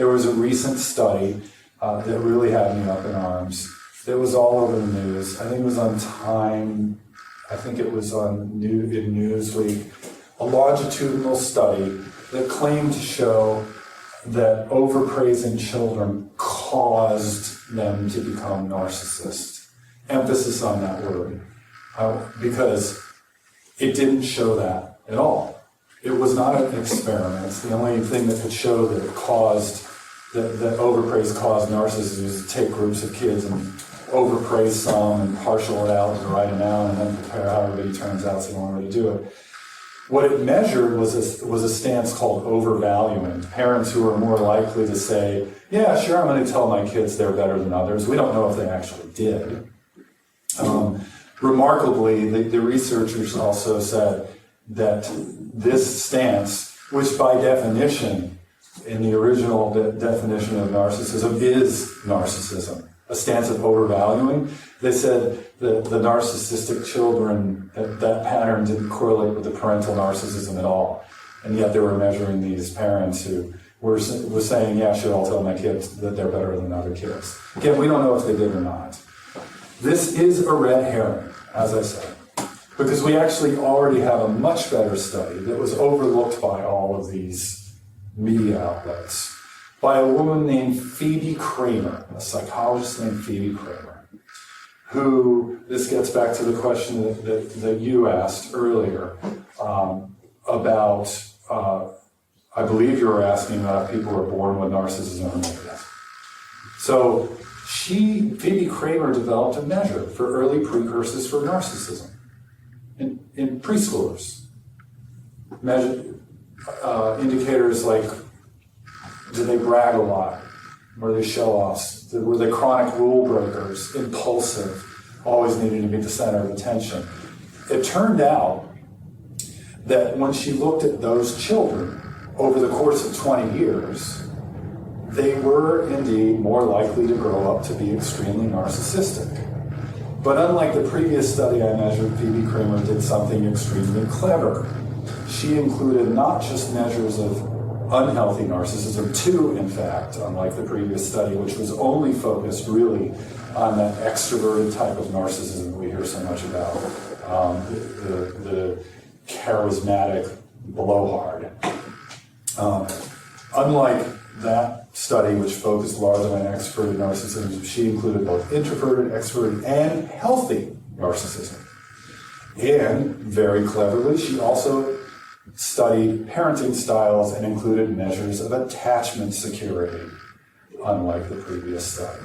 There was a recent study that really had me up in arms. It was all over the news. I think it was on Time. I think it was in Newsweek. A longitudinal study that claimed to show that overpraising children caused them to become narcissists. Emphasis on that word. Because it didn't show that at all. It was not an experiment. The only thing that could show that it caused, that overpraise caused narcissism is to take groups of kids and overpraise some and partial it out and write them out and then prepare how everybody turns out so you don't know to do it. What it measured was a stance called overvaluing. Parents who are more likely to say, yeah, sure, I'm going to tell my kids they're better than others. We don't know if they actually did. Remarkably, the researchers also said that this stance, which by definition, in the original definition of narcissism, is narcissism, a stance of overvaluing. They said that the narcissistic children, that pattern didn't correlate with the parental narcissism at all. And yet they were measuring these parents who were saying, yeah, sure, I'll tell my kids that they're better than other kids. Again, we don't know if they did or not. This is a red herring, as I said, because we actually already have a much better study that was overlooked by all of these media outlets by a woman named Phoebe Kramer, a psychologist named Phoebe Kramer, who, this gets back to the question that you asked earlier about, I believe you were asking about if people are born with narcissism or not. So Phoebe Kramer developed a measure for early precursors for narcissism in preschoolers. Indicators like, do they brag a lot? Were they show-offs? Were they chronic rule breakers, impulsive, always needing to be the center of attention? It turned out that when she looked at those children over the course of 20 years, they were indeed more likely to grow up to be extremely narcissistic. But unlike the previous study I measured, Phoebe Kramer did something extremely clever. She included not just measures of unhealthy narcissism, two, in fact, unlike the previous study, which was only focused really on that extroverted type of narcissism we hear so much about, the charismatic blowhard. Unlike that study, which focused largely on extroverted narcissism, she included both introverted, extroverted, and healthy narcissism. And very cleverly, she also studied parenting styles and included measures of attachment security, unlike the previous study.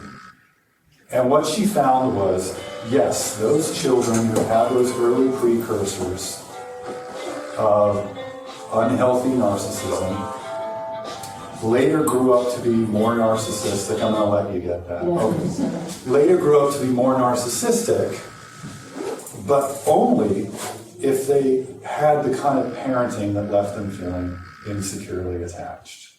And what she found was, yes, those children who had those early precursors of unhealthy narcissism later grew up to be more narcissistic. I'm going to let you get that. Okay. Later grew up to be more narcissistic, but only if they had the kind of parenting that left them feeling insecurely attached.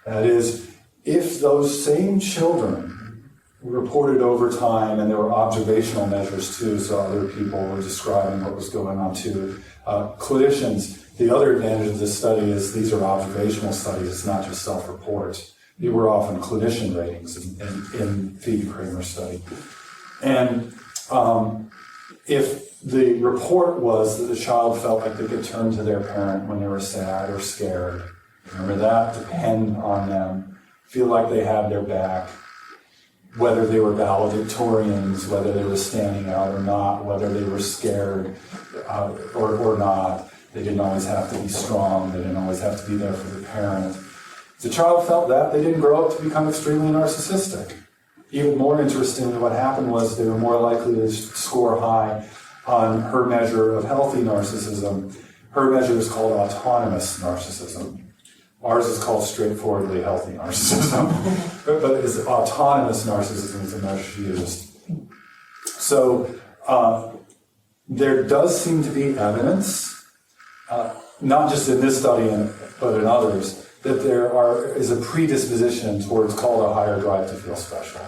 That is, if those same children reported over time, and there were observational measures too, so other people were describing what was going on too. Clinicians, the other advantage of this study is these are observational studies, it's not just self-report. They were often clinician ratings in Phoebe Kramer's study. And if the report was that the child felt like they could turn to their parent when they were sad or scared, remember that, depend on them, feel like they had their back, whether they were valedictorians, whether they were standing out or not, whether they were scared or not. They didn't always have to be strong. They didn't always have to be there for the parent. If the child felt that, they didn't grow up to become extremely narcissistic. Even more interestingly, what happened was they were more likely to score high on her measure of healthy narcissism. Her measure is called autonomous narcissism. Ours is called straightforwardly healthy narcissism. But it's autonomous narcissism is the measure she used. So there does seem to be evidence, not just in this study but in others, that there is a predisposition towards called a higher drive to feel special.